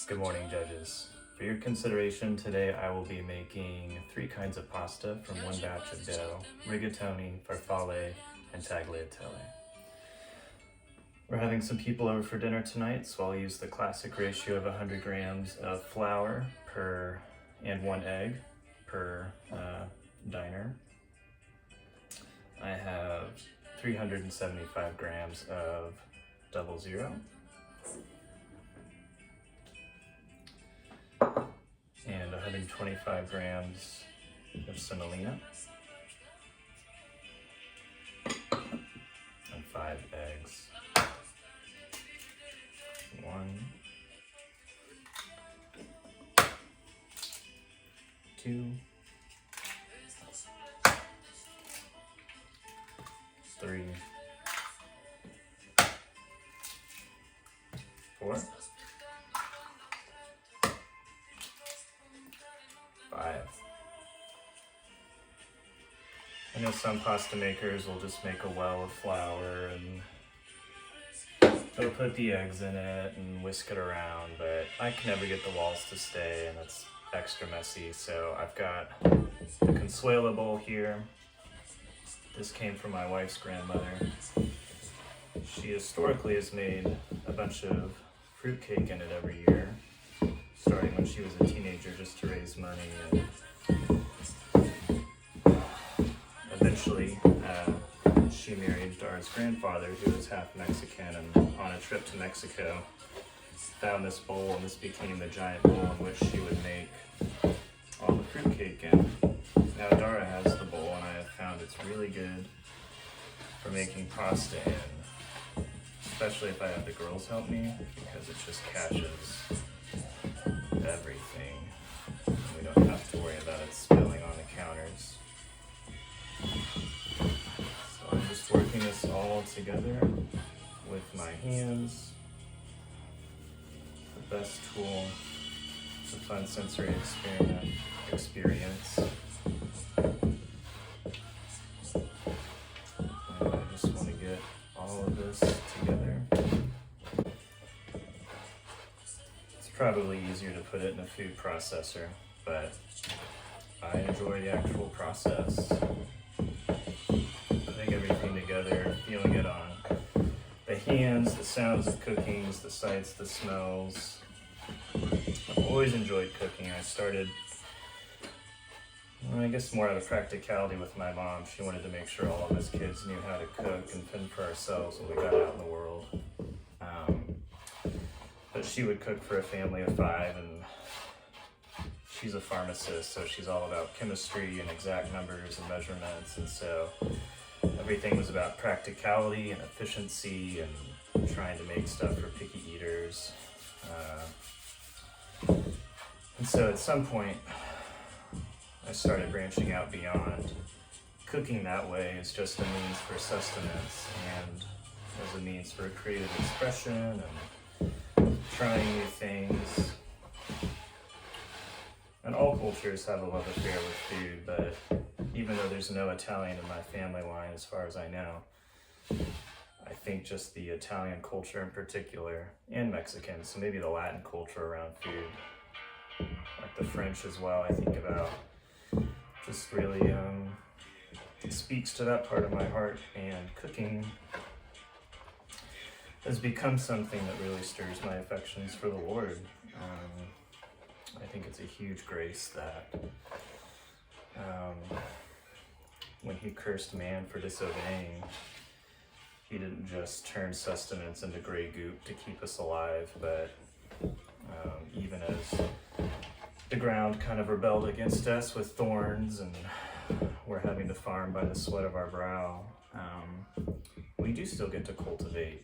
Good morning, judges. For your consideration today, I will be making 3 kinds of pasta from 1 batch of dough: rigatoni, farfalle, and tagliatelle. We're having some people over for dinner tonight, so I'll use the classic ratio of 100 grams of flour and 1 egg per diner. I have 375 grams of 00 and 125 grams of semolina and 5 eggs. 1, 2, 3, 4, 5. I know some pasta makers will just make a well of flour and they'll put the eggs in it and whisk it around, but I can never get the walls to stay and it's extra messy. So I've got the Consuela bowl here. This came from my wife's grandmother. She historically has made a bunch of fruitcake in it every year, starting when she was a teenager, just to raise money. And eventually, she married Dara's grandfather, who was half Mexican, and on a trip to Mexico, found this bowl, and this became the giant bowl in which she would make all the fruitcake in. Now Dara has the bowl, and I have found it's really good for making pasta in, especially if I have the girls help me, because it just catches everything. We don't have to worry about it spilling on the counters. So I'm just working this all together with my hands. The best tool. It's a fun sensory experience. And I just want to get all of this together. It's probably easier to put it in a food processor, but I enjoy the actual process. Putting everything together, feeling it on the hands, the sounds of cooking, the sights, the smells. I've always enjoyed cooking. I started, I guess, more out of practicality with my mom. She wanted to make sure all of us kids knew how to cook and fend for ourselves when we got out in the world. But she would cook for a family of 5, and she's a pharmacist, so she's all about chemistry and exact numbers and measurements, and so everything was about practicality and efficiency and trying to make stuff for picky eaters. And so at some point, I started branching out beyond cooking that way as just a means for sustenance and as a means for creative expression and trying new things. And all cultures have a love affair with food, but even though there's no Italian in my family line as far as I know, I think just the Italian culture in particular, and Mexican, so maybe the Latin culture around food, like the French as well, I think about, just really speaks to that part of my heart, and cooking has become something that really stirs my affections for the Lord. I think it's a huge grace that when he cursed man for disobeying, he didn't just turn sustenance into gray goop to keep us alive, but even as the ground kind of rebelled against us with thorns and we're having to farm by the sweat of our brow, we do still get to cultivate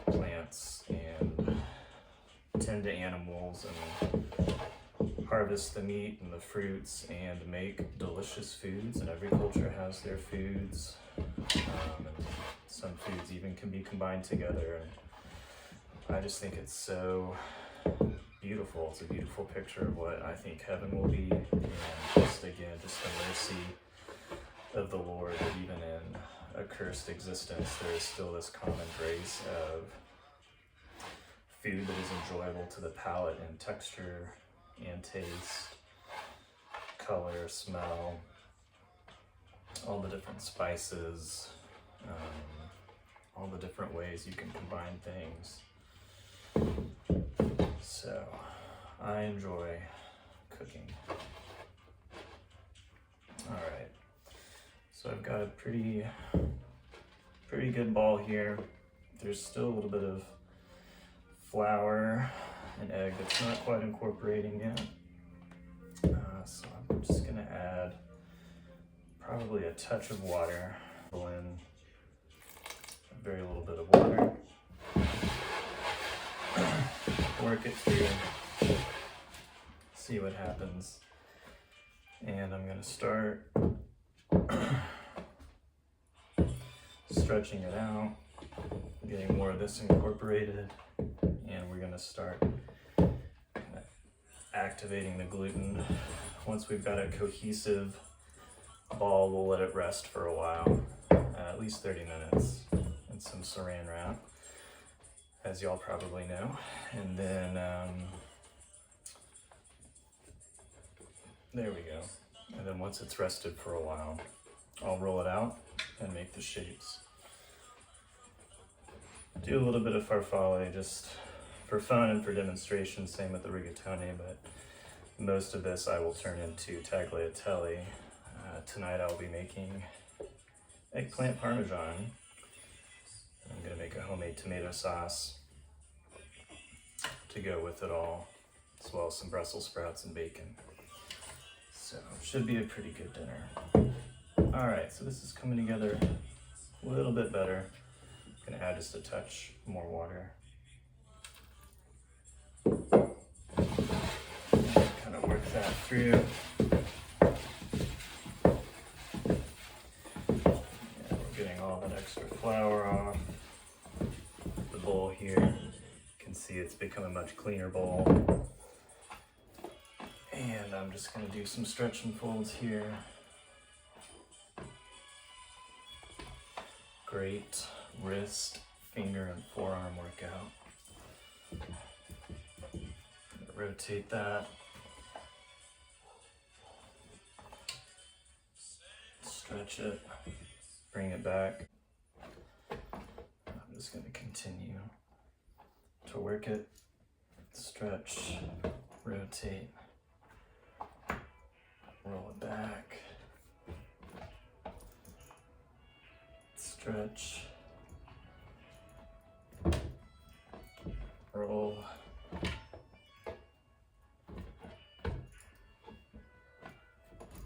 plants and tend to animals and harvest the meat and the fruits and make delicious foods. And every culture has their foods, and some foods even can be combined together, and I just think it's so beautiful. It's a beautiful picture of what I think heaven will be, and just the mercy of the Lord, that even in a cursed existence there is still this common grace of food that is enjoyable to the palate in texture and taste, color, smell, all the different spices, all the different ways you can combine things. So I enjoy cooking. All right, so I've got a pretty good ball here. There's still a little bit of flour and egg that's not quite incorporating yet. So I'm just gonna add probably a touch of water. Pull in a very little bit of water. Work it through, see what happens. And I'm gonna start stretching it out, getting more of this incorporated, and we're gonna start activating the gluten. Once we've got a cohesive ball, we'll let it rest for a while, at least 30 minutes in some saran wrap, as y'all probably know. And then, there we go. And then once it's rested for a while, I'll roll it out and make the shapes. Do a little bit of farfalle just for fun and for demonstration, same with the rigatoni, but most of this I will turn into tagliatelle. Tonight I'll be making eggplant parmesan. I'm gonna make a homemade tomato sauce to go with it all, as well as some Brussels sprouts and bacon. So it should be a pretty good dinner. All right, so this is coming together a little bit better. I'm gonna add just a touch more water. Kind of work that through. Yeah, we're getting all that extra flour off the bowl here. You can see it's become a much cleaner bowl. And I'm just gonna do some stretch and folds here. Great wrist, finger, and forearm workout. Rotate that. Stretch it, bring it back. I'm just going to continue to work it, stretch, rotate, roll it back, stretch, roll,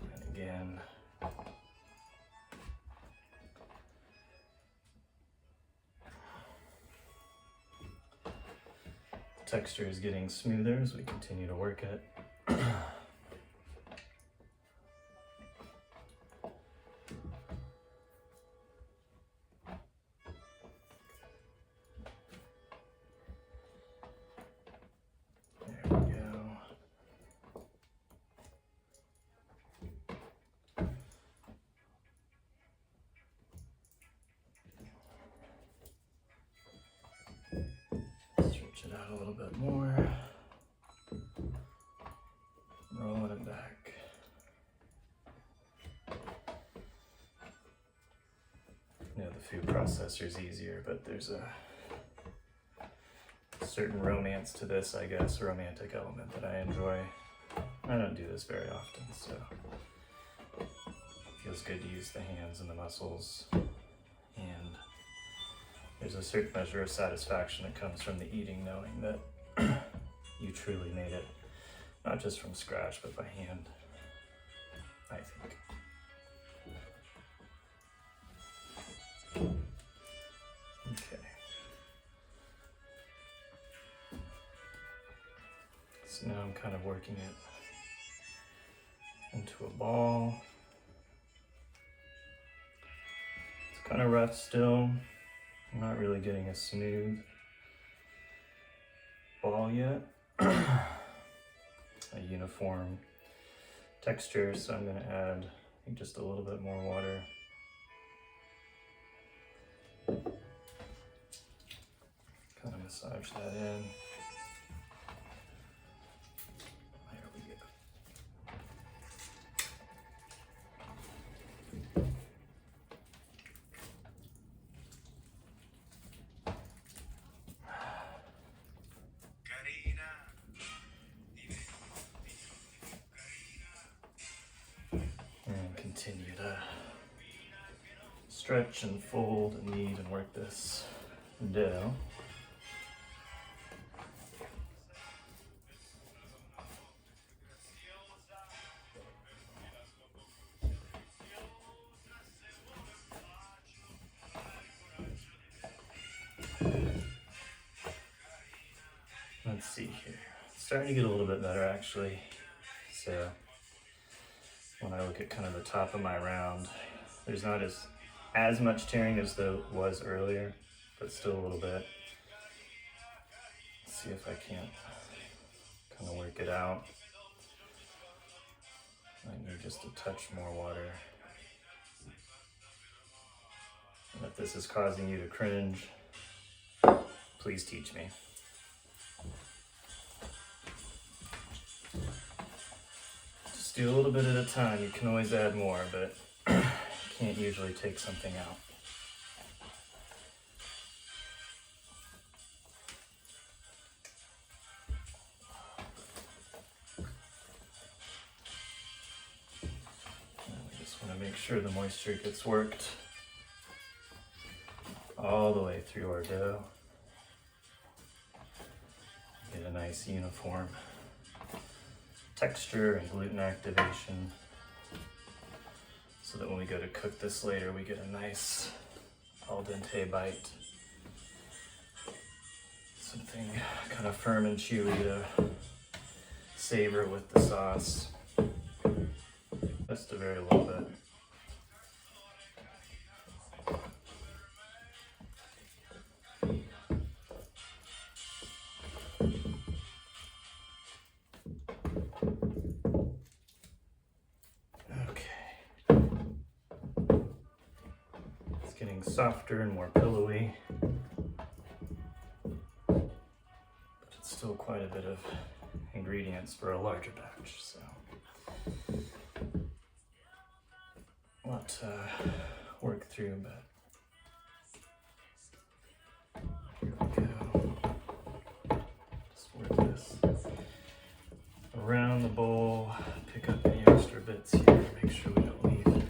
and again. The texture is getting smoother as we continue to work it. Stretch it out a little bit more. Rolling it back. You know, the food processor is easier, but there's a certain romance to this, I guess, romantic element that I enjoy. I don't do this very often, so it feels good to use the hands and the muscles. And there's a certain measure of satisfaction that comes from the eating, knowing that you truly made it, not just from scratch, but by hand, I think. Okay. So now I'm kind of working it into a ball. It's kind of rough still. I'm not really getting a smooth ball yet. A uniform texture, so I'm going to add, I think, just a little bit more water. Kind of massage that in. stretch and fold and knead and work this dough. Let's see here. It's starting to get a little bit better actually. So when I look at kind of the top of my round, there's not as much tearing as there was earlier, but still a little bit. Let's see if I can't kind of work it out. I need just a touch more water. And if this is causing you to cringe, please teach me. Just do a little bit at a time. You can always add more, but you can't usually take something out. We just want to make sure the moisture gets worked all the way through our dough. Get a nice uniform texture and gluten activation so that when we go to cook this later, we get a nice al dente bite. Something kind of firm and chewy to savor with the sauce. Just a very little bit. Getting softer and more pillowy, but it's still quite a bit of ingredients for a larger batch, so a lot to work through, but here we go. Just work this around the bowl, pick up any extra bits here, make sure we don't leave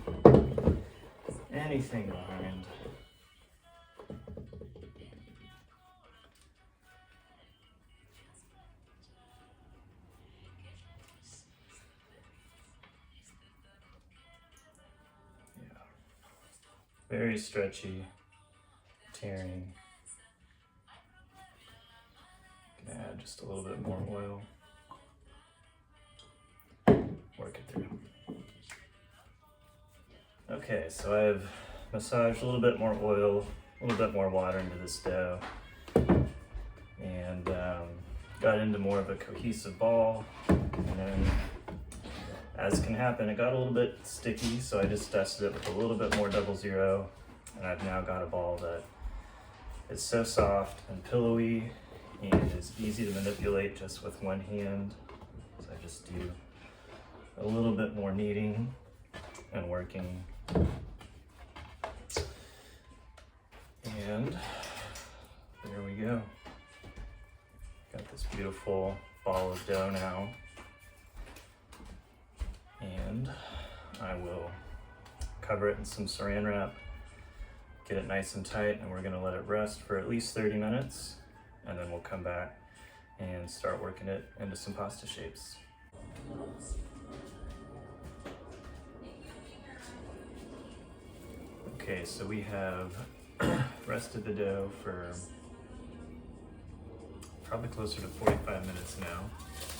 anything behind. Yeah. Very stretchy, tearing. Gonna add just a little bit more oil. Work it through. Okay, so I've massaged a little bit more oil, a little bit more water into this dough, and got into more of a cohesive ball. And then, as can happen, it got a little bit sticky, so I just dusted it with a little bit more 00, and I've now got a ball that is so soft and pillowy and is easy to manipulate just with one hand. So I just do a little bit more kneading and working. And there we go. Got this beautiful ball of dough now. And I will cover it in some saran wrap, get it nice and tight, and we're gonna let it rest for at least 30 minutes, and then we'll come back and start working it into some pasta shapes. Okay, so we have rested the dough for probably closer to 45 minutes now.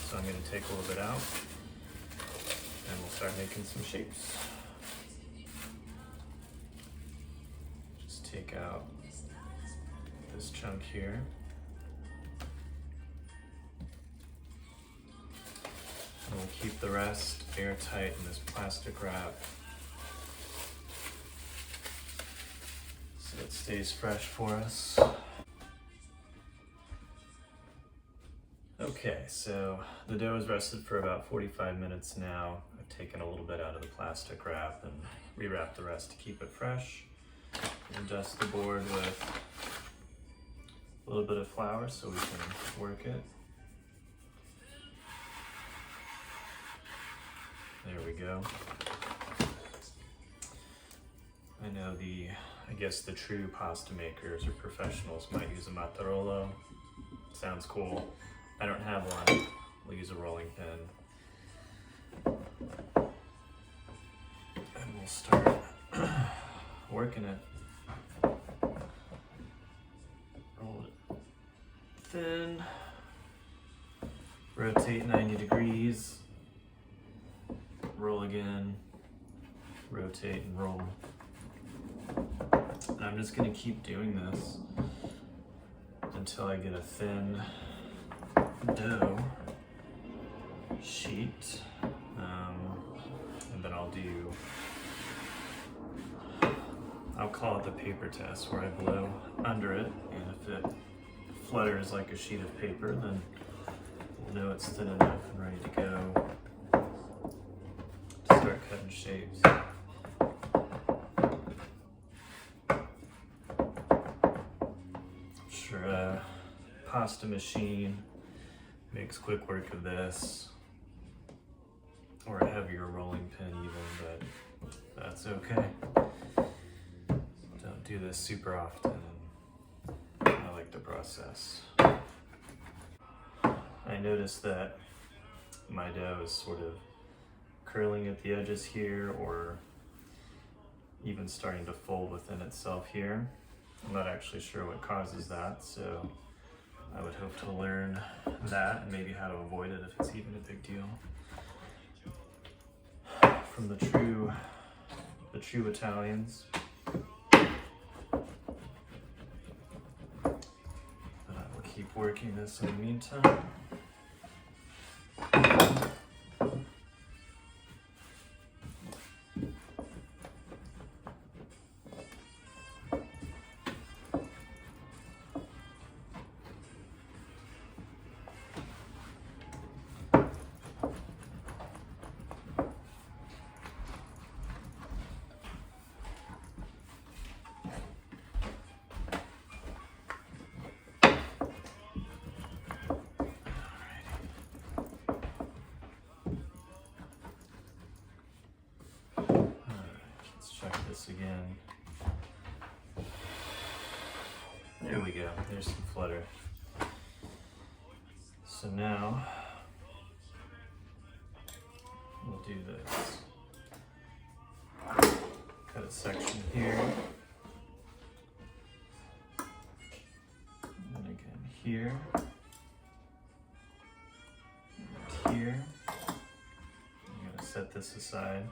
So I'm going to take a little bit out and we'll start making some shapes. Just take out this chunk here. And we'll keep the rest airtight in this plastic wrap so it stays fresh for us. Okay, so the dough is rested for about 45 minutes now. I've taken a little bit out of the plastic wrap and rewrapped the rest to keep it fresh. And dust the board with a little bit of flour so we can work it. There we go. And know I guess the true pasta makers or professionals might use a Mattarollo. Sounds cool. I don't have one. We'll use a rolling pin. And we'll start working it. Roll it thin. Rotate 90 degrees. Roll again. Rotate and roll. And I'm just gonna keep doing this until I get a thin dough sheet. And then I'll call it the paper test, where I blow under it, and if it flutters like a sheet of paper, then we'll know it's thin enough and ready to go to start cutting shapes. Sure, a pasta machine makes quick work of this, or a heavier rolling pin even, but that's okay. Don't do this super often. I like the process. I noticed that my dough is sort of curling at the edges here, or even starting to fold within itself here. I'm not actually sure what causes that, so I would hope to learn that and maybe how to avoid it if it's even a big deal. From the true Italians. But I will keep working this in the meantime. Again. There we go, there's some flutter. So now we'll do this. Cut a section here, and again here, and here. I'm gonna set this aside.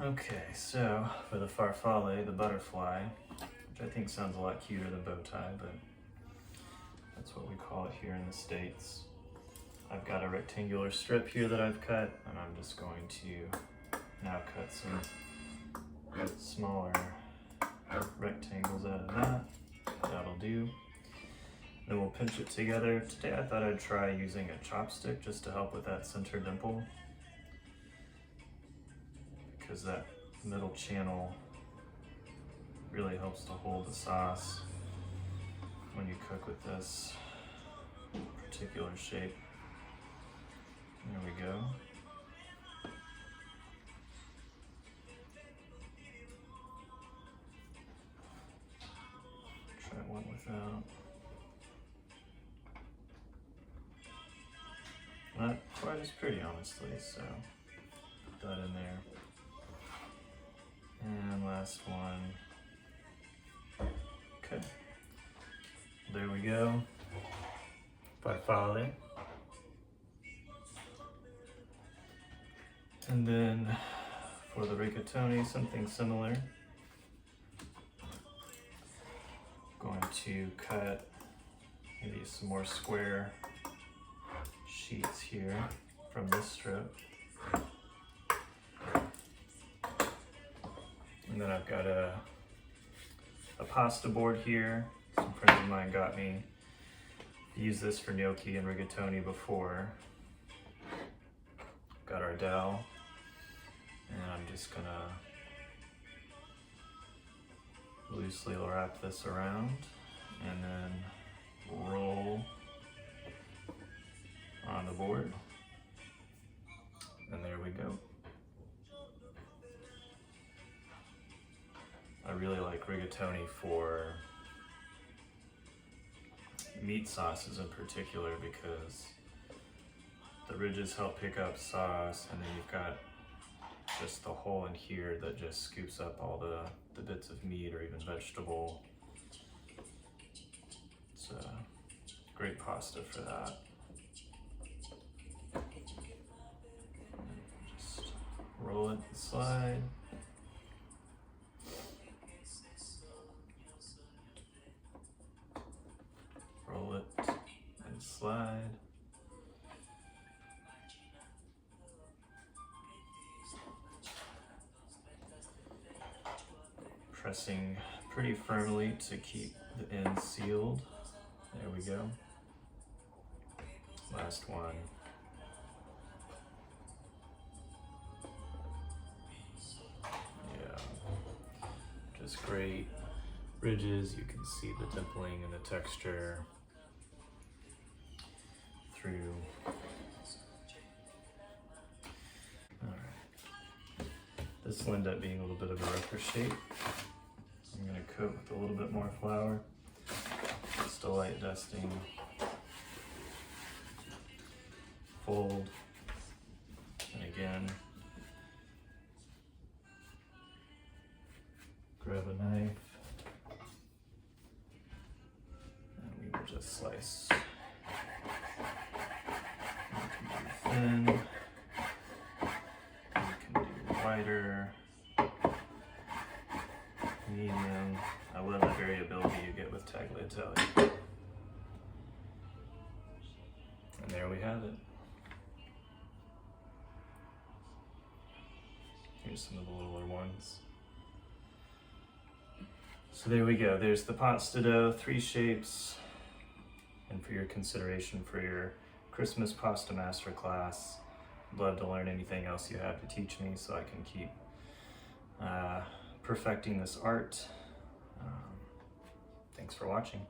Okay, so for the farfalle, the butterfly, which I think sounds a lot cuter than bow tie, but that's what we call it here in the States. I've got a rectangular strip here that I've cut, and I'm just going to now cut some smaller rectangles out of that. That'll do. Then we'll pinch it together. Today I thought I'd try using a chopstick just to help with that center dimple, because that middle channel really helps to hold the sauce when you cook with this particular shape. There we go. Try one without. Not quite as pretty, honestly, so put that in there. And last one. Okay. There we go. Farfalle. And then for the rigatoni, something similar. Going to cut maybe some more square sheets here from this strip. And then I've got a pasta board here. Some friends of mine got me. Used this for gnocchi and rigatoni before. Got our dowel. And I'm just gonna loosely wrap this around and then roll on the board. And there we go. really like rigatoni for meat sauces in particular, because the ridges help pick up sauce, and then you've got just the hole in here that just scoops up all the bits of meat or even vegetable. It's a great pasta for that. Just roll it and slide. Roll it and slide. Pressing pretty firmly to keep the ends sealed. There we go. Last one. Yeah, just great ridges. You can see the dimpling and the texture through. Alright, this will end up being a little bit of a rougher shape. I'm going to coat with a little bit more flour, just a light dusting, fold, and again, grab a knife, and we will just slice. You can do thin, you can do wider, medium. I love the variability you get with tagliatelle. And there we have it. Here's some of the littler ones. So there we go. There's the pasta dough, 3 shapes. And for your consideration for your Christmas pasta masterclass, I'd love to learn anything else you have to teach me so I can keep perfecting this art. Thanks for watching.